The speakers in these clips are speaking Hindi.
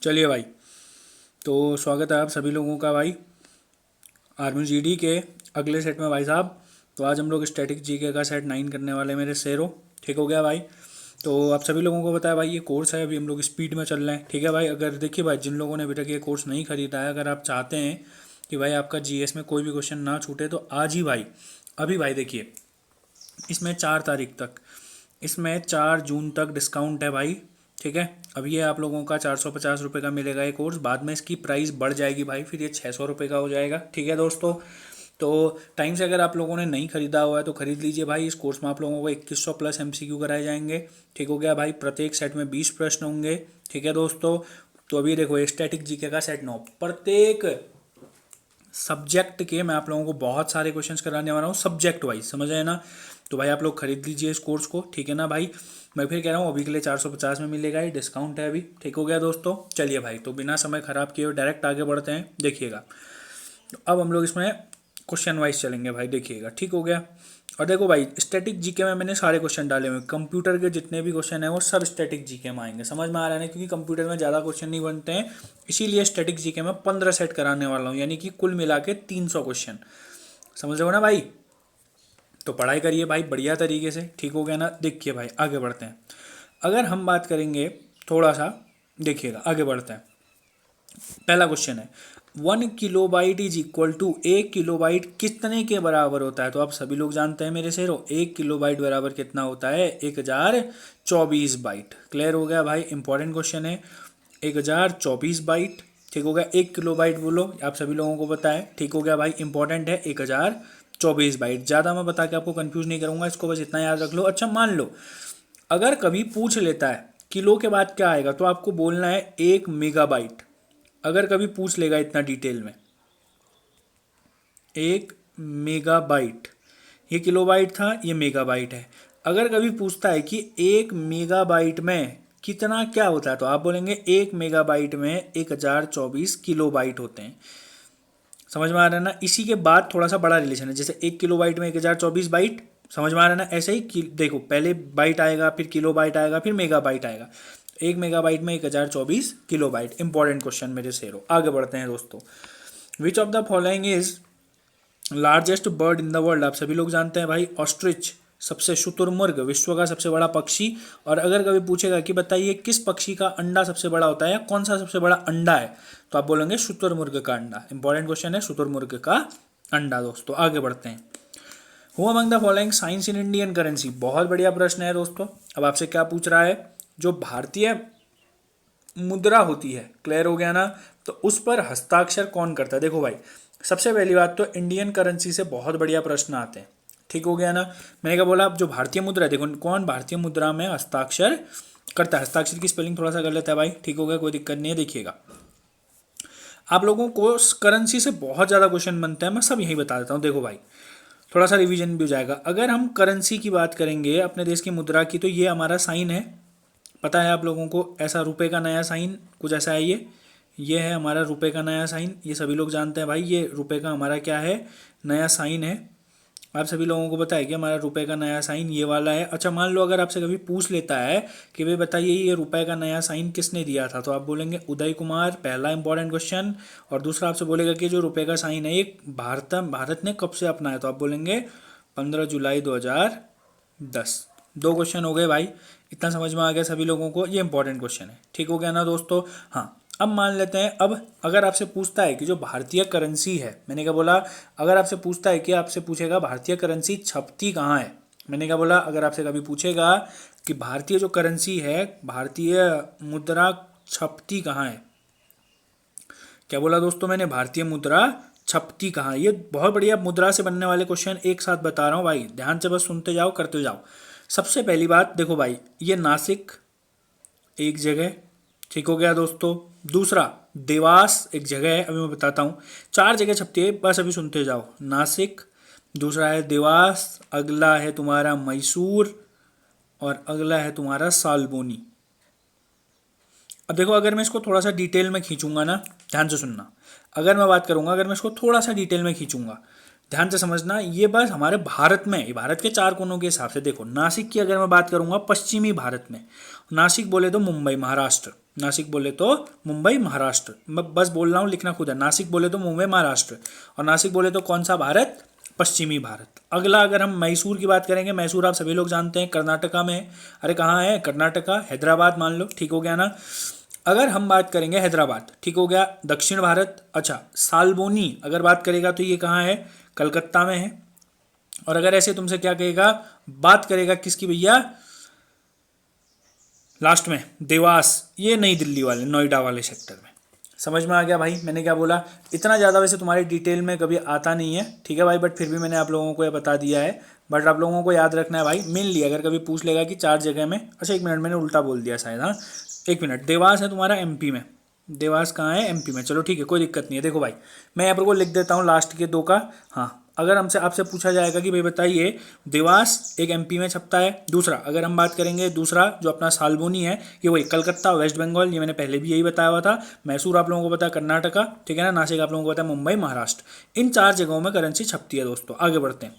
चलिए भाई, तो स्वागत है आप सभी लोगों का भाई आर्मी जीडी के अगले सेट में भाई साहब। तो आज हम लोग स्टैटिक जीके का सेट 9 करने वाले हैं मेरे शेरों। ठीक हो गया भाई। तो आप सभी लोगों को बताया भाई, ये कोर्स है, अभी हम लोग स्पीड में चल रहे हैं। ठीक है भाई, अगर देखिए भाई, जिन लोगों ने अभी तक ये कोर्स नहीं खरीदा है, अगर आप चाहते हैं कि भाई आपका जीएस में कोई भी क्वेश्चन ना छूटे, तो आज ही भाई, अभी भाई देखिए, इसमें 4 तारीख तक, इसमें 4 जून तक डिस्काउंट है भाई। ठीक है, अब ये आप लोगों का 450 रुपये का मिलेगा ये कोर्स। बाद में इसकी प्राइस बढ़ जाएगी भाई, फिर ये 600 रुपये का हो जाएगा। ठीक है दोस्तों, तो टाइम से अगर आप लोगों ने नहीं खरीदा हुआ है तो खरीद लीजिए भाई। इस कोर्स में आप लोगों को 2100 प्लस एमसीक्यू कराए जाएंगे। ठीक हो गया भाई, प्रत्येक सेट में 20 प्रश्न होंगे। ठीक है दोस्तों, तो अभी देखो स्टैटिक जीके का सेट 9, प्रत्येक सब्जेक्ट के मैं आप लोगों को बहुत सारे क्वेश्चंस कराने वाला हूँ, सब्जेक्ट वाइज, समझ आए ना। तो भाई आप लोग खरीद लीजिए इस कोर्स को। ठीक है ना भाई, मैं फिर कह रहा हूँ अभी के लिए 450 में मिलेगा, ये डिस्काउंट है अभी। ठीक हो गया दोस्तों, चलिए भाई, तो बिना समय खराब किए हुए डायरेक्ट आगे बढ़ते हैं। देखिएगा, तो अब हम लोग इसमें क्वेश्चन वाइज चलेंगे भाई, देखिएगा। ठीक हो गया, और देखो भाई, स्टैटिक जीके में मैंने सारे क्वेश्चन डाले हुए हैं। कंप्यूटर के जितने भी क्वेश्चन हैं वो सब स्टैटिक जीके में आएंगे, समझ में आ रहा है ना, क्योंकि कंप्यूटर में ज़्यादा क्वेश्चन नहीं बनते हैं। इसीलिए स्टैटिक जीके में 15 सेट कराने वाला हूँ, यानी कि कुल मिला के 300 क्वेश्चन। समझ रहे हो ना भाई। तो पढ़ाई करिए भाई बढ़िया तरीके से। ठीक हो गया ना, देखिए भाई आगे बढ़ते हैं। अगर हम बात करेंगे थोड़ा सा, देखिएगा आगे बढ़ते हैं। पहला क्वेश्चन है, 1 kilobyte is equal to 1 kilobyte कितने के बराबर होता है। तो आप सभी लोग जानते हैं मेरे शेरों, 1 किलोबाइट बराबर कितना होता है, 1024 बाइट। क्लियर हो गया भाई, इंपॉर्टेंट क्वेश्चन है, 1024 बाइट। ठीक हो गया, 1 किलोबाइट बोलो, आप सभी लोगों को पता है। ठीक हो गया भाई, इंपॉर्टेंट है 1024 बाइट। ज़्यादा मैं बता के आपको कंफ्यूज नहीं करूंगा, इसको बस इतना याद रख लो। अच्छा मान लो अगर कभी पूछ लेता है किलो के बाद क्या आएगा, तो आपको बोलना है 1 मेगाबाइट। अगर कभी पूछ लेगा इतना डिटेल में, 1 मेगाबाइट, ये किलोबाइट था, ये मेगाबाइट है। अगर कभी पूछता है कि 1 मेगाबाइट में कितना क्या होता है, तो आप बोलेंगे 1 मेगाबाइट में 1024 किलोबाइट होते हैं। समझ में आ रहा है ना। इसी के बाद थोड़ा सा बड़ा रिलेशन है, जैसे 1 किलोबाइट में 1024 बाइट, समझ में आ रहा है ना। ऐसे ही देखो, पहले बाइट आएगा, फिर किलोबाइट आएगा, फिर मेगाबाइट आएगा। 1 मेगाबाइट में 1024 किलोबाइट। इंपॉर्टेंट क्वेश्चन मेरे शेरों, आगे बढ़ते हैं दोस्तों। विच of the following is largest bird in the world. आप सभी लोग जानते हैं भाई, ऑस्ट्रिच सबसे शुतुरमुर्ग, विश्व का सबसे बड़ा पक्षी। और अगर कभी पूछेगा कि बताइए किस पक्षी का अंडा सबसे बड़ा होता है, या कौन सा सबसे बड़ा अंडा है, तो आप बोलेंगे शुतुरमुर्ग का अंडा। इंपॉर्टेंट क्वेश्चन है, शुतुरमुर्ग का अंडा। दोस्तों आगे बढ़ते हैं। Who among the following science in Indian currency. बहुत बढ़िया प्रश्न है दोस्तों। अब आपसे क्या पूछ रहा है, जो भारतीय मुद्रा होती है, क्लियर हो गया ना, तो उस पर हस्ताक्षर कौन करता है। देखो भाई, सबसे पहली बात तो इंडियन करेंसी से बहुत बढ़िया प्रश्न आते हैं। ठीक हो गया ना, मैंने क्या बोला, अब जो भारतीय मुद्रा है, देखो कौन भारतीय मुद्रा में हस्ताक्षर करता है। हस्ताक्षर की स्पेलिंग थोड़ा सा कर लेता है भाई। ठीक हो गया, कोई दिक्कत नहीं है। देखिएगा, आप लोगों को करेंसी से बहुत ज़्यादा क्वेश्चन बनते हैं, मैं सब यही बता देता हूँ। देखो भाई, थोड़ा सा रिवीजन भी हो जाएगा। अगर हम करेंसी की बात करेंगे अपने देश की मुद्रा की, तो ये हमारा साइन है, पता है आप लोगों को, ऐसा रुपए का नया साइन कुछ ऐसा है। ये है हमारा रुपए का नया साइन, ये सभी लोग जानते हैं भाई। ये रुपए का हमारा क्या है, नया साइन है। आप सभी लोगों को पता है कि हमारा रुपए का नया साइन ये वाला है। अच्छा मान लो अगर आपसे कभी पूछ लेता है कि भाई बताइए ये रुपए का नया साइन किसने दिया था, तो आप बोलेंगे उदय कुमार, पहला इंपॉर्टेंट क्वेश्चन। और दूसरा आपसे बोलेगा कि जो रुपए का साइन है ये भारत ने कब से अपनाया, तो आप बोलेंगे 15 जुलाई 2010। 2 क्वेश्चन हो गए भाई, इतना समझ में आ गया सभी लोगों को, ये इंपॉर्टेंट क्वेश्चन है। ठीक हो गया ना दोस्तों। हाँ, अब मान लेते हैं, अब अगर आपसे पूछता है कि जो भारतीय करेंसी है, मैंने क्या बोला, अगर आपसे पूछता है कि आपसे पूछेगा भारतीय करेंसी छपती कहाँ है, मैंने क्या बोला, अगर आपसे कभी पूछेगा कि भारतीय जो करेंसी है, भारतीय मुद्रा छपती कहाँ है, क्या बोला दोस्तों मैंने, भारतीय मुद्रा छपती कहाँ है। ये बहुत बढ़िया मुद्रा से बनने वाले क्वेश्चन एक साथ बता रहा हूँ भाई, ध्यान से बस सुनते जाओ करते जाओ। सबसे पहली बात देखो भाई, ये नासिक एक जगह, ठीक हो गया दोस्तों। दूसरा देवास एक जगह है, अभी मैं बताता हूँ। 4 जगह छपती है, बस अभी सुनते जाओ। नासिक, दूसरा है देवास, अगला है तुम्हारा मैसूर, और अगला है तुम्हारा सालबोनी। अब देखो, अगर मैं इसको थोड़ा सा डिटेल में खींचूंगा ना, ध्यान से सुनना, अगर मैं बात करूंगा, अगर मैं इसको थोड़ा सा डिटेल में खींचूंगा, ध्यान से समझना, ये बस हमारे भारत में, ये भारत के 4 कोनों के हिसाब से। देखो नासिक की अगर मैं बात करूंगा, पश्चिमी भारत में, नासिक बोले तो मुंबई महाराष्ट्र, नासिक बोले तो मुंबई महाराष्ट्र। मैं बस बोल रहा हूँ, लिखना खुद है। नासिक बोले तो मुंबई महाराष्ट्र, और नासिक बोले तो कौन सा भारत? पश्चिमी भारत। अगला अगर हम मैसूर की बात करेंगे, मैसूर आप सभी लोग जानते हैं कर्नाटका में है। अरे कहाँ है? कर्नाटका, हैदराबाद मान लो, ठीक हो गया ना। अगर हम बात करेंगे हैदराबाद, ठीक हो गया, दक्षिण भारत। अच्छा, सालबोनी अगर बात करेगा तो ये कहाँ है? कलकत्ता में है। और अगर ऐसे तुमसे क्या कहेगा, बात करेगा किसकी भैया, लास्ट में देवास, ये नई दिल्ली वाले, नोएडा वाले सेक्टर में। समझ में आ गया भाई मैंने क्या बोला? इतना ज़्यादा वैसे तुम्हारी डिटेल में कभी आता नहीं है, ठीक है भाई, बट फिर भी मैंने आप लोगों को ये बता दिया है। बट आप लोगों को याद रखना है भाई, मेनली अगर कभी पूछ लेगा कि 4 जगह में, अच्छा 1 मिनट, मैंने उल्टा बोल दिया शायद, हाँ 1 मिनट, देवास है तुम्हारा एमपी में। देवास कहाँ है? एमपी में। चलो ठीक है, कोई दिक्कत नहीं है। देखो भाई, मैं यहाँ पर को लिख देता हूँ लास्ट के 2 का। हाँ, अगर हमसे आपसे पूछा जाएगा कि भाई बताइए, देवास एक एमपी में छपता है। दूसरा अगर हम बात करेंगे, दूसरा जो अपना सालबोनी है, ये वही कलकत्ता वेस्ट बंगाल, ये मैंने पहले भी यही बताया हुआ था। मैसूर आप लोगों को पता है कर्नाटका, ठीक है ना। नासिक आप लोगों को पता है मुंबई महाराष्ट्र। इन 4 जगहों में करेंसी छपती है दोस्तों। आगे बढ़ते हैं।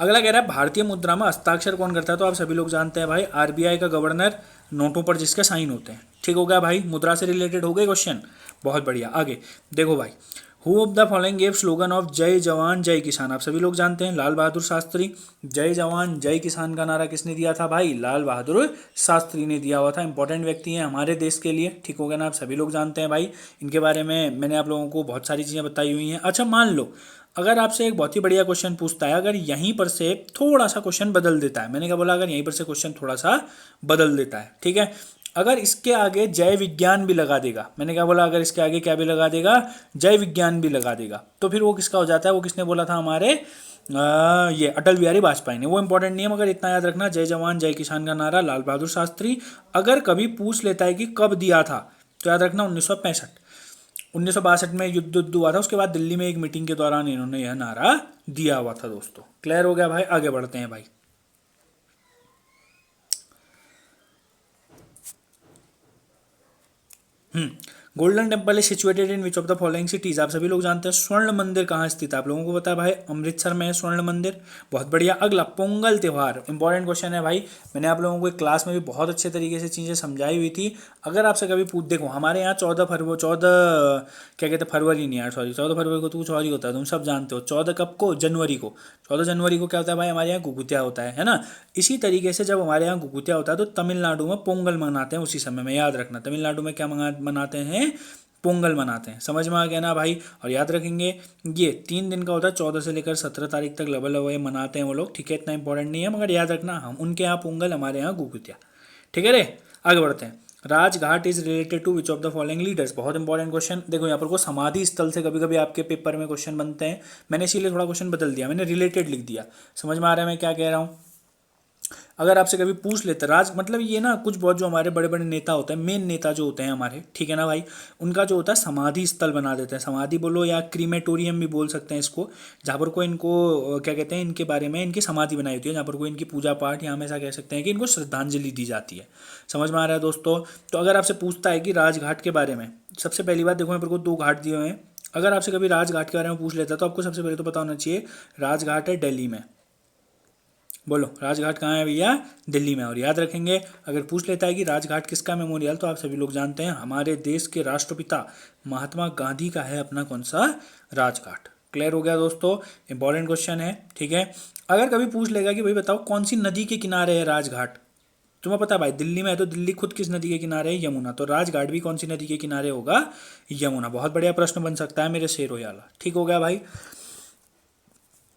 अगला कह रहा है भारतीय मुद्रा में हस्ताक्षर कौन करता है? तो आप सभी लोग जानते हैं भाई, आरबीआई का गवर्नर, नोटों पर जिसके साइन होते हैं। ठीक हो गया भाई, मुद्रा से रिलेटेड हो गए क्वेश्चन, बहुत बढ़िया। आगे देखो भाई, who of the following gave slogan of जय जवान जय किसान? आप सभी लोग जानते हैं लाल बहादुर शास्त्री। जय जवान जय किसान का नारा किसने दिया था भाई? लाल बहादुर शास्त्री ने दिया हुआ था। इंपॉर्टेंट व्यक्ति हैं हमारे देश के लिए, ठीक हो गया ना। आप सभी लोग जानते हैं भाई, इनके बारे में मैंने आप लोगों को बहुत सारी चीज़ें बताई हुई हैं। अच्छा मान लो अगर आपसे एक बहुत ही बढ़िया क्वेश्चन पूछता है, अगर यहीं पर से थोड़ा सा क्वेश्चन बदल देता है, मैंने क्या बोला, अगर यहीं पर से क्वेश्चन थोड़ा सा बदल देता है, ठीक है, अगर इसके आगे जय विज्ञान भी लगा देगा, मैंने क्या बोला, अगर इसके आगे क्या भी लगा देगा, जय विज्ञान भी लगा देगा, तो फिर वो किसका हो जाता है? वो किसने बोला था? हमारे ये अटल बिहारी वाजपेयी ने। वो इंपॉर्टेंट नहीं है, मगर इतना याद रखना, जय जवान जय किसान का नारा लाल बहादुर शास्त्री। अगर कभी पूछ लेता है कि कब दिया था, तो याद रखना 1965। 1962 में युद्ध हुआ था, उसके बाद दिल्ली में एक मीटिंग के दौरान इन्होंने यह नारा दिया हुआ था दोस्तों। क्लियर हो गया भाई? आगे बढ़ते हैं भाई। Golden temple is situated in which of the following cities? आप सभी लोग जानते हैं स्वर्ण मंदिर कहाँ स्थित है? आप लोगों को पता है भाई, अमृतसर में है स्वर्ण मंदिर। बहुत बढ़िया। अगला, पोंगल त्यौहार, इंपॉर्टेंट क्वेश्चन है भाई। मैंने आप लोगों को एक क्लास में भी बहुत अच्छे तरीके से चीज़ें समझाई हुई थी। अगर आपसे कभी पूछ, देखो हमारे यहाँ 14 क्या कहते हैं, फरवरी नहीं यार, सॉरी 14 फरवरी को तो कुछ और ही होता है, तुम सब जानते हो। 14 कब को? जनवरी को। 14 जनवरी को क्या होता है भाई? हमारे यहाँ गुगुतिया होता है ना। इसी तरीके से जब हमारे यहाँ गुगुतिया होता है तो तमिलनाडु में पोंगल मनाते हैं उसी समय में। याद रखना, तमिलनाडु में क्या मनाते हैं? पोंगल मनाते हैं। समझ में आ गया ना भाई? और याद रखेंगे ये 3 दिन का होता है, 14 से लेकर 17 तारीख तक लगभग ये मनाते हैं वो लोग, ठीक है, इतना इंपॉर्टेंट नहीं है, मगर याद रखना हम उनके यहाँ पोंगल, हमारे यहाँ गुगुतिया, ठीक है रे। आगे बढ़ते हैं। Rajghat is related to which of the following leaders? बहुत इंपॉर्टेंट क्वेश्चन। देखो यहाँ पर को समाधि स्थल से कभी कभी आपके पेपर में क्वेश्चन बनते हैं, मैंने इसीलिए थोड़ा क्वेश्चन बदल दिया, मैंने रिलेटेड लिख दिया। समझ में आ रहा है मैं क्या कह रहा हूँ? अगर आपसे कभी पूछ लेते राज, मतलब ये ना कुछ बहुत जो हमारे बड़े बड़े नेता होते हैं, मेन नेता जो होते हैं हमारे, ठीक है ना भाई, उनका जो होता है समाधि स्थल बना देते हैं। समाधि बोलो या क्रीमेटोरियम भी बोल सकते हैं इसको, जहाँ पर कोई इनको क्या कहते हैं, इनके बारे में इनकी समाधि बनाई होती है, जहाँ पर कोई इनकी पूजा पाठ, या हम ऐसा कह सकते हैं कि इनको श्रद्धांजलि दी जाती है। समझ में आ रहा है दोस्तों? तो अगर आपसे पूछता है कि राजघाट के बारे में, सबसे पहली बात देखो यहाँ पर को 2 घाट दिए हुए हैं। अगर आपसे कभी राजघाट के बारे में पूछ लेता है तो आपको सबसे पहले तो पता होना चाहिए राजघाट है दिल्ली में। बोलो राजघाट कहाँ है भैया? दिल्ली में। और याद रखेंगे अगर पूछ लेता है कि राजघाट किसका मेमोरियल, तो आप सभी लोग जानते हैं हमारे देश के राष्ट्रपिता महात्मा गांधी का है अपना कौन सा? राजघाट। क्लियर हो गया दोस्तों? इंपॉर्टेंट क्वेश्चन है, ठीक है। अगर कभी पूछ लेगा कि भाई बताओ कौन सी नदी के किनारे है राजघाट, तुम्हें पता है भाई दिल्ली में है, तो दिल्ली खुद किस नदी के किनारे है? यमुना। तो राजघाट भी कौन सी नदी के किनारे होगा? यमुना। बहुत बढ़िया प्रश्न बन सकता है मेरे शेर याला, ठीक हो गया भाई।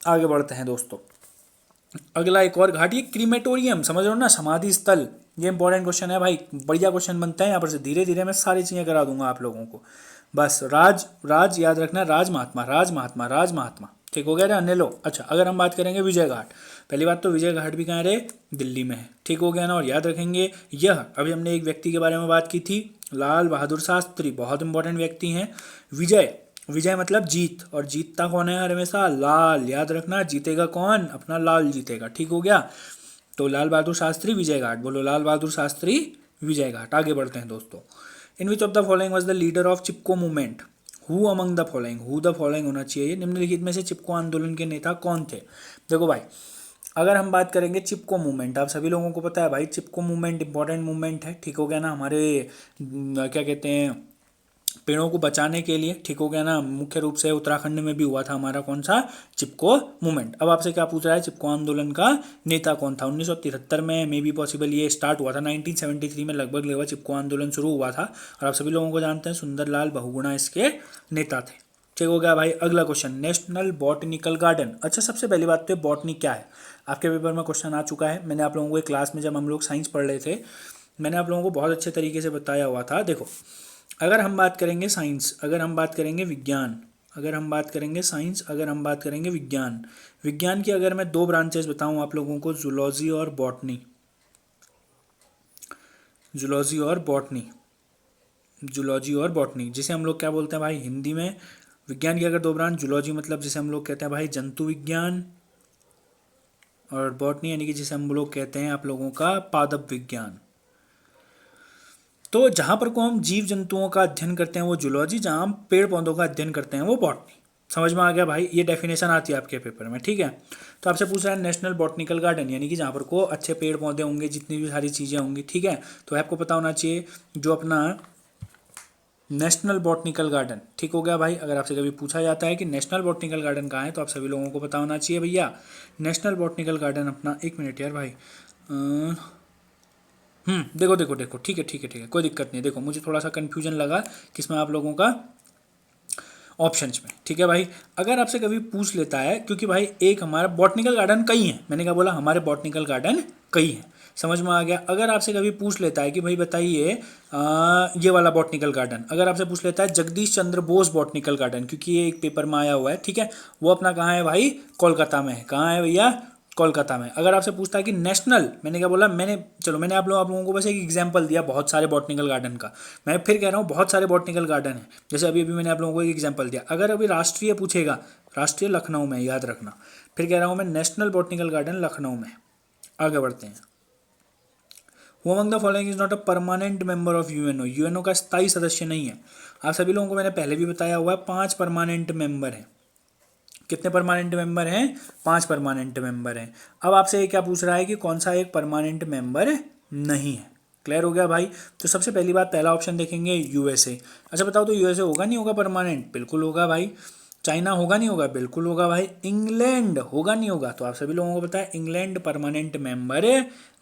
आगे बढ़ते हैं दोस्तों। अगला एक और घाट, ये क्रीमेटोरियम, समझ रहे हो ना, समाधि स्थल, ये इंपॉर्टेंट क्वेश्चन है भाई, बढ़िया क्वेश्चन बनता है यहाँ पर से। धीरे धीरे मैं सारी चीज़ें करा दूंगा आप लोगों को, बस राज याद रखना, राज महात्मा, राज महात्मा, राज महात्मा, ठीक हो गया रे अन्य लोग। अच्छा अगर हम बात करेंगे विजय घाट, पहली बात तो विजय घाट भी कहाँ रे? दिल्ली में है, ठीक हो गया ना। और याद रखेंगे यह, अभी हमने एक व्यक्ति के बारे में बात की थी, लाल बहादुर शास्त्री, बहुत इंपॉर्टेंट व्यक्ति हैं। विजय मतलब जीत, और जीतता कौन है हर हमेशा? लाल। याद रखना, जीतेगा कौन? अपना लाल जीतेगा, ठीक हो गया। तो लाल बहादुर शास्त्री विजय घाट, बोलो लाल बहादुर शास्त्री विजय घाट। आगे बढ़ते हैं दोस्तों। In which of the following was the leader of Chipko movement? Who among the following, who the following होना चाहिए, निम्नलिखित में से चिपको आंदोलन के नेता कौन थे? देखो भाई अगर हम बात करेंगे चिपको मूवमेंट, आप सभी लोगों को पता है भाई चिपको मूवमेंट इंपॉर्टेंट मूवमेंट है, ठीक हो गया ना, हमारे क्या कहते हैं पेड़ों को बचाने के लिए, ठीक हो गया ना। मुख्य रूप से उत्तराखंड में भी हुआ था हमारा कौन सा, चिपको मूवमेंट। अब आपसे क्या पूछ रहा है, चिपको आंदोलन का नेता कौन था। 1973 में मे बी पॉसिबल ये स्टार्ट हुआ था, 1973 में लगभग चिपको आंदोलन शुरू हुआ था, और आप सभी लोगों को जानते हैं सुंदरलाल बहुगुणा इसके नेता थे। ठीक हो गया भाई। अगला क्वेश्चन, नेशनल बॉटनिकल गार्डन। अच्छा, सबसे पहली बात तो बॉटनी क्या है, आपके पेपर में क्वेश्चन आ चुका है। मैंने आप लोगों को एक क्लास में जब हम लोग साइंस पढ़ रहे थे, मैंने आप लोगों को बहुत अच्छे तरीके से बताया हुआ था। देखो, अगर हम बात करेंगे साइंस, अगर हम बात करेंगे विज्ञान, अगर हम बात करेंगे साइंस, अगर हम बात करेंगे विज्ञान, विज्ञान की अगर मैं दो ब्रांचेस बताऊं आप लोगों को, जूलॉजी और बॉटनी, जूलॉजी और बॉटनी, जूलॉजी और बॉटनी, जिसे हम लोग क्या बोलते हैं भाई हिंदी में, विज्ञान की अगर दो ब्रांच, जूलॉजी मतलब जिसे हम लोग कहते हैं भाई जंतु विज्ञान, और बॉटनी यानी कि जिसे हम लोग कहते हैं आप लोगों का पादप विज्ञान। तो जहाँ पर को हम जीव जंतुओं का अध्ययन करते हैं वो जूलॉजी, जहाँ हम पेड़ पौधों का अध्ययन करते हैं वो बॉटनी। समझ में आ गया भाई, ये डेफिनेशन आती है आपके पेपर में, ठीक है। तो आपसे पूछ रहा है नेशनल बॉटनिकल गार्डन, यानी कि जहाँ पर को अच्छे पेड़ पौधे होंगे, जितनी भी सारी चीज़ें होंगी, ठीक है। तो आपको पता होना चाहिए जो अपना नेशनल बॉटनिकल गार्डन, ठीक हो गया भाई। अगर आपसे कभी पूछा जाता है कि नेशनल बॉटनिकल गार्डन कहाँ है, तो आप सभी लोगों को पता होना चाहिए भैया नेशनल बॉटनिकल गार्डन अपना, एक मिनट यार भाई, देखो देखो देखो, ठीक है ठीक है ठीक है, कोई दिक्कत नहीं है। देखो मुझे थोड़ा सा कन्फ्यूजन लगा किसमें आप लोगों का ऑप्शंस में, ठीक है भाई। अगर आपसे कभी पूछ लेता है, क्योंकि भाई एक हमारा बॉटनिकल गार्डन कई हैं, मैंने क्या बोला, हमारे बॉटनिकल गार्डन कई हैं, समझ में आ गया। अगर आपसे कभी पूछ लेता है कि भाई बताइए ये वाला बॉटनिकल गार्डन, अगर आपसे पूछ लेता है जगदीश चंद्र बोस बॉटनिकल गार्डन, क्योंकि ये एक पेपर में आया हुआ है, ठीक है, वो अपना कहाँ है भाई, कोलकाता में है। कहाँ है भैया, कोलकाता में। अगर आपसे पूछता है कि नेशनल, मैंने क्या बोला, मैंने आप लोगों को बस एक एग्जांपल दिया बहुत सारे बॉटनिकल गार्डन का, मैं फिर कह रहा हूँ बहुत सारे बॉटनिकल गार्डन हैं, जैसे अभी अभी मैंने आप लोगों को एक एग्जांपल दिया। अगर अभी राष्ट्रीय पूछेगा, राष्ट्रीय लखनऊ में, याद रखना, फिर कह रहा हूँ मैं नेशनल बॉटनिकल गार्डन लखनऊ में। आगे बढ़ते हैं। Who among the following is not a permanent member of UNO, UNO का स्थायी सदस्य नहीं है। आप सभी लोगों को मैंने पहले भी बताया हुआ है 5 परमानेंट मेंबर हैं। कितने परमानेंट मेंबर हैं, 5 परमानेंट मेंबर हैं। अब आपसे ये क्या पूछ रहा है कि कौन सा एक परमानेंट मेंबर नहीं है। क्लियर हो गया भाई। तो सबसे पहली बात, पहला ऑप्शन देखेंगे यूएसए। अच्छा बताओ तो यूएसए होगा नहीं होगा परमानेंट, बिल्कुल होगा भाई। चाइना होगा नहीं होगा, बिल्कुल होगा भाई। इंग्लैंड होगा नहीं होगा, तो आप सभी लोगों को पता है इंग्लैंड परमानेंट मेंबर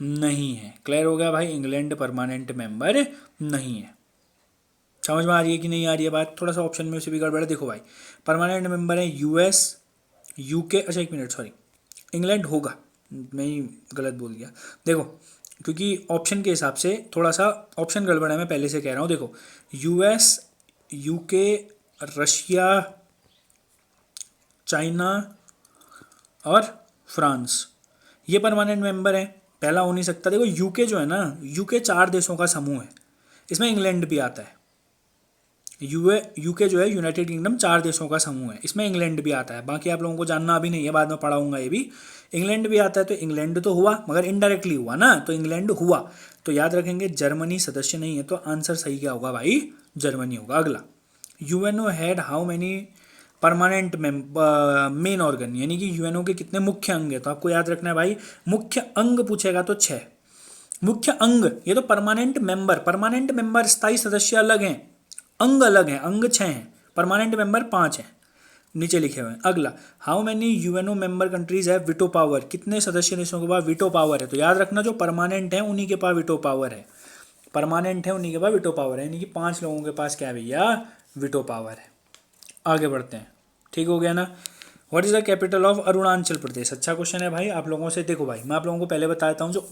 नहीं है। क्लियर हो गया भाई, इंग्लैंड परमानेंट मेंबर नहीं है। समझ में आ रही है कि नहीं आ रही है बात, थोड़ा सा ऑप्शन में से भी गड़बड़ है। देखो भाई, परमानेंट मेंबर है यूएस, यूके, अच्छा एक मिनट सॉरी, इंग्लैंड होगा, मैं ही गलत बोल गया। देखो क्योंकि ऑप्शन के हिसाब से थोड़ा सा ऑप्शन गड़बड़ है, मैं पहले से कह रहा हूँ। देखो यूएस, यूके, रशिया, चाइना और फ्रांस, ये परमानेंट मेंबर है। पहला हो नहीं सकता। देखो यूके जो है ना, यूके 4 देशों का समूह है, इसमें इंग्लैंड भी आता है। यूके जो है यूनाइटेड किंगडम 4 देशों का समूह है, इसमें इंग्लैंड भी आता है। बाकी आप लोगों को जानना अभी नहीं है, बाद में पढ़ाऊंगा ये भी। इंग्लैंड भी आता है, तो इंग्लैंड तो हुआ मगर इनडायरेक्टली हुआ ना, तो इंग्लैंड हुआ। तो याद रखेंगे जर्मनी सदस्य नहीं है, तो आंसर सही क्या होगा भाई, जर्मनी होगा। अगला, UNO had how many permanent main organ, यानी कि यूएनओ के कितने मुख्य अंग है। तो आपको याद रखना है भाई, मुख्य अंग पूछेगा तो 6 मुख्य अंग। ये तो परमानेंट मेंबर स्थायी सदस्य अलग हैं, अंग अलग हैं, अंग 6 हैं, परमानेंट मेंबर 5 हैं, नीचे लिखे हुए हैं। अगला, how many UNO member countries है विटो पावर, कितने सदस्य देशों के पास विटो पावर है। तो याद रखना जो परमानेंट है उन्हीं के पास विटो पावर है, परमानेंट है उन्हीं के पास विटो पावर है, यानी कि 5 लोगों के पास क्या है भैया, विटो पावर है। आगे बढ़ते हैं, ठीक हो गया ना। What is the capital of Arunachal Pradesh, अच्छा क्वेश्चन है भाई आप लोगों से। देखो भाई मैं आप लोगों को पहले बता देता हूँ, जो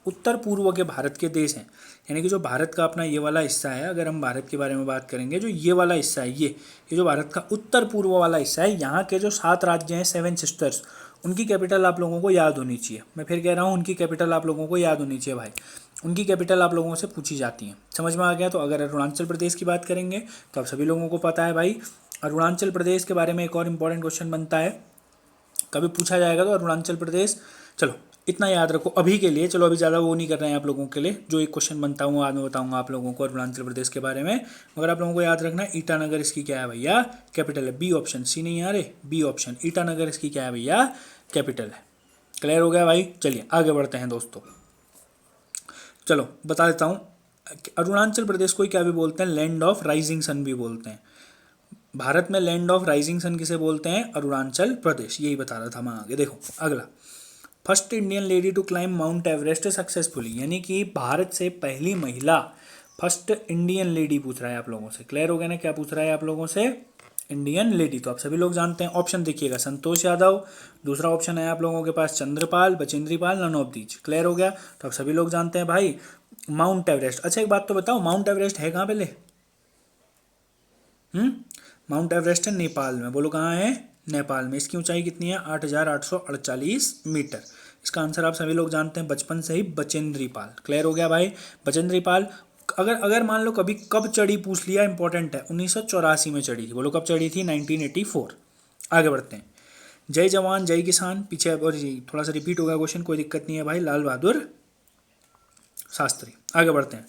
उत्तर पूर्व के भारत के देश हैं, यानी कि जो भारत का अपना ये वाला हिस्सा है, अगर हम भारत के बारे में बात करेंगे, जो ये वाला हिस्सा है, ये जो भारत का उत्तर पूर्व वाला हिस्सा है, यहाँ के जो 7 राज्य हैं, 7 सिस्टर्स, उनकी कैपिटल आप लोगों को याद होनी चाहिए। मैं फिर कह रहा हूँ, उनकी कैपिटल आप लोगों को याद होनी चाहिए भाई, उनकी कैपिटल आप लोगों से पूछी जाती है। समझ में आ गया। तो अगर अरुणाचल प्रदेश की बात करेंगे तो आप सभी लोगों को पता है भाई, अरुणाचल प्रदेश के बारे में एक और इम्पॉर्टेंट क्वेश्चन बनता है, कभी पूछा जाएगा तो अरुणाचल प्रदेश। चलो इतना याद रखो अभी के लिए, चलो अभी ज़्यादा वो नहीं कर रहे हैं आप लोगों के लिए, जो एक क्वेश्चन बनता हूँ आज मैं बताऊँगा आप लोगों को अरुणाचल प्रदेश के बारे में। मगर आप लोगों को याद रखना है ईटानगर इसकी क्या है भैया, कैपिटल है। बी ऑप्शन, सी नहीं आ रहे, बी ऑप्शन ईटानगर इसकी क्या है भैया, कैपिटल है। क्लियर हो गया भाई। चलिए आगे बढ़ते हैं दोस्तों। चलो बता देता हूँ, अरुणाचल प्रदेश को ही क्या भी बोलते हैं, लैंड ऑफ राइजिंग सन भी बोलते हैं। भारत में लैंड ऑफ राइजिंग सन किसे बोलते हैं, अरुणाचल प्रदेश, यही बता रहा था मैं आगे। देखो अगला, first Indian lady to climb Mount Everest successfully, यानी कि भारत से पहली महिला, फर्स्ट इंडियन लेडी पूछ रहा है आप लोगों से। क्लियर हो गया ना, क्या पूछ रहा है आप लोगों से, इंडियन लेडी। तो आप सभी लोग जानते हैं, ऑप्शन देखिएगा, संतोष यादव, दूसरा ऑप्शन है आप लोगों के पास Chandrapal, Bachendri Pal, none of these. Clear हो गया। तो आप सभी लोग जानते हैं भाई माउंट एवरेस्ट। अच्छा एक बात तो बताओ, माउंट एवरेस्ट है कहाँ पहले? माउंट एवरेस्ट है नेपाल में। बोलो कहाँ है, नेपाल में। इसकी ऊंचाई कितनी है, 8,848 मीटर। इसका आंसर आप सभी लोग जानते हैं बचपन से ही, बचेंद्री पाल। क्लियर हो गया भाई, बचेंद्री पाल। अगर अगर मान लो कभी कब चढ़ी पूछ लिया, इंपॉर्टेंट है, 1984 में चढ़ी थी। बोलो कब चढ़ी थी, 1984। आगे बढ़ते हैं, जय जवान जय किसान, पीछे और थोड़ा सा रिपीट हो गया क्वेश्चन, कोई दिक्कत नहीं है भाई, लाल बहादुर शास्त्री। आगे बढ़ते हैं,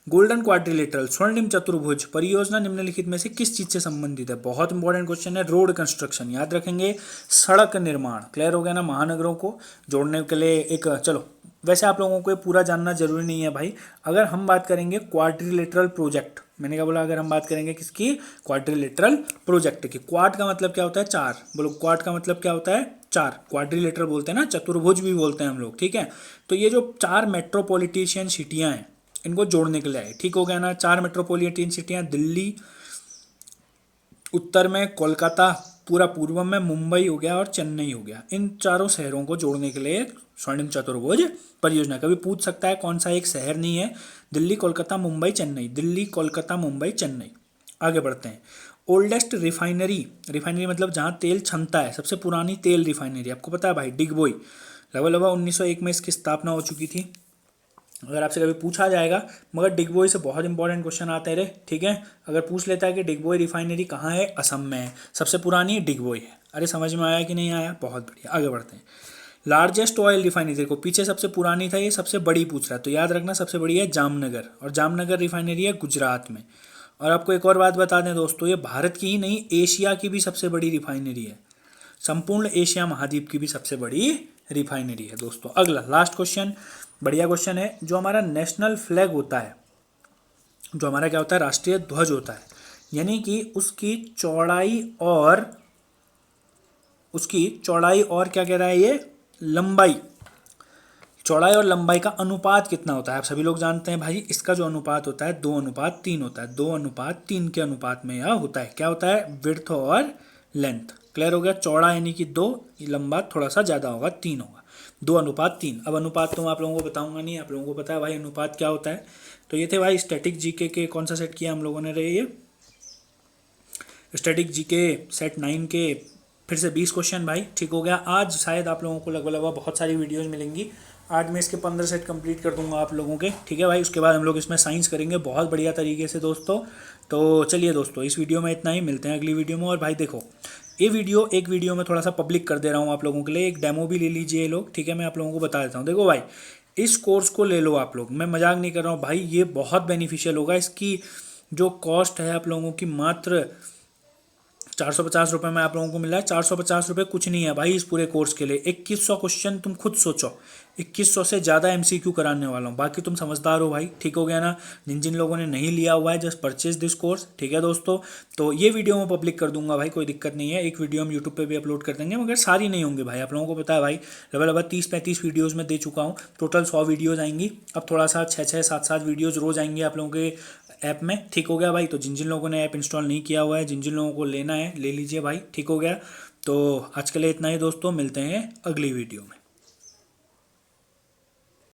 गोल्डन क्वाड्रिलेटरल, स्वर्णिम चतुर्भुज परियोजना निम्नलिखित में से किस चीज से संबंधित है? बहुत इंपॉर्टेंट क्वेश्चन है, रोड कंस्ट्रक्शन, याद रखेंगे, सड़क निर्माण। क्लियर हो गया ना, महानगरों को जोड़ने के लिए एक, चलो वैसे आप लोगों को ये पूरा जानना जरूरी नहीं है भाई। अगर हम बात करेंगे क्वाड्रिलेटरल प्रोजेक्ट, मैंने क्या बोला, अगर हम बात करेंगे किसकी, क्वाड्रिलेटरल प्रोजेक्ट की। क्वाड का मतलब क्या होता है, चार। बोलो क्वाड का मतलब क्या होता है, चार। क्वाड्रिलेटरल बोलते हैं ना, चतुर्भुज भी बोलते हैं हम लोग, ठीक है। तो ये जो चार मेट्रोपॉलिटिशियन सिटियां हैं, इनको जोड़ने के लिए आए। ठीक हो गया ना, चार मेट्रोपॉलिटन सिटियां, दिल्ली उत्तर में, कोलकाता पूरा पूर्व में, मुंबई हो गया और चेन्नई हो गया। इन चारों शहरों को जोड़ने के लिए स्वर्णिम चतुर्भुज परियोजना। कभी पूछ सकता है कौन सा एक शहर नहीं है, दिल्ली कोलकाता मुंबई चेन्नई, दिल्ली कोलकाता मुंबई चेन्नई। आगे बढ़ते हैं, ओल्डेस्ट रिफाइनरी, रिफाइनरी मतलब जहाँ तेल छनता है, सबसे पुरानी तेल रिफाइनरी आपको पता है भाई, डिगबोई। लगभग 1901 में इसकी स्थापना हो चुकी थी। अगर आपसे कभी पूछा जाएगा, मगर डिगबोई से बहुत इंपॉर्टेंट क्वेश्चन आते हैं रे, ठीक है। अगर पूछ लेता है कि डिगबोई रिफाइनरी कहाँ है, असम में है, सबसे पुरानी डिगबोई है। अरे समझ में आया कि नहीं आया, बहुत बढ़िया। आगे बढ़ते हैं, लार्जेस्ट ऑयल रिफाइनरी, देखो पीछे सबसे पुरानी था, ये सबसे बड़ी पूछ रहा है, तो याद रखना सबसे बड़ी है जामनगर, और जामनगर रिफाइनरी है गुजरात में। और आपको एक और बात बता दें दोस्तों, ये भारत की ही नहीं, एशिया की भी सबसे बड़ी रिफाइनरी है, संपूर्ण एशिया महाद्वीप की भी सबसे बड़ी रिफाइनरी है दोस्तों। अगला लास्ट क्वेश्चन, बढ़िया क्वेश्चन है, जो हमारा नेशनल फ्लैग होता है, जो हमारा क्या होता है, राष्ट्रीय ध्वज होता है, यानी कि उसकी चौड़ाई और क्या कह रहा है ये, लंबाई, चौड़ाई और लंबाई का अनुपात कितना होता है? आप सभी लोग जानते हैं भाई, इसका जो अनुपात होता है 2:3 होता है, 2:3 के अनुपात में यह होता है। क्या होता है, विड्थ और लेंथ। क्लियर हो गया, चौड़ा यानी कि 2, लंबा थोड़ा सा ज़्यादा होगा, 3 होगा, 2:3। अब अनुपात तो मैं आप लोगों को बताऊंगा नहीं, आप लोगों को पता है भाई अनुपात क्या होता है। तो ये थे भाई स्टैटिक जीके के, कौन सा सेट किया हम लोगों ने, रहे ये स्टैटिक जीके सेट 9 के फिर से 20 क्वेश्चन भाई। ठीक हो गया। आज शायद आप लोगों को लगभग बहुत सारी वीडियोज़ मिलेंगी, आज मैं इसके 15 सेट कंप्लीट कर दूंगा आप लोगों के, ठीक है भाई। उसके बाद हम लोग इसमें साइंस करेंगे बहुत बढ़िया तरीके से दोस्तों। तो चलिए दोस्तों, इस वीडियो में इतना ही, मिलते हैं अगली वीडियो में। और भाई देखो, ये वीडियो एक वीडियो में थोड़ा सा पब्लिक कर दे रहा हूँ आप लोगों के लिए, एक डेमो भी ले लीजिए लोग, ठीक है। मैं आप लोगों को बता देता हूँ, देखो भाई इस कोर्स को ले लो आप लोग, मैं मजाक नहीं कर रहा हूँ भाई, ये बहुत बेनिफिशियल होगा। इसकी जो कॉस्ट है आप लोगों की मात्र 450 रुपये में आप लोगों को मिला है। 450 रुपये कुछ नहीं है भाई इस पूरे कोर्स के लिए। 2100 क्वेश्चन तुम खुद सोचो, 2100 से ज़्यादा MCQ कराने वाला हूँ, बाकी तुम समझदार हो भाई, ठीक हो गया ना। जिन जिन लोगों ने नहीं लिया हुआ है, जस्ट परचेज दिस कोर्स, ठीक है दोस्तों। तो ये वीडियो मैं पब्लिक कर दूंगा भाई, कोई दिक्कत नहीं है। एक वीडियो हम यूट्यूब पे भी अपलोड कर देंगे, मगर सारी नहीं होंगी भाई, आप लोगों को पता है भाई। लगभग 30-35 वीडियोज़ में दे चुका हूँ, टोटल 100 वीडियोज़ आएंगी। अब थोड़ा सा 6-6, 7-7 वीडियोज़ रोज़ आएंगे आप लोगों के ऐप में, ठीक हो गया भाई। तो जिन जिन लोगों ने ऐप इंस्टॉल नहीं किया हुआ है, जिन जिन लोगों को लेना है ले लीजिए भाई, ठीक हो गया। तो आज के लिए इतना ही दोस्तों, मिलते हैं अगली वीडियो में।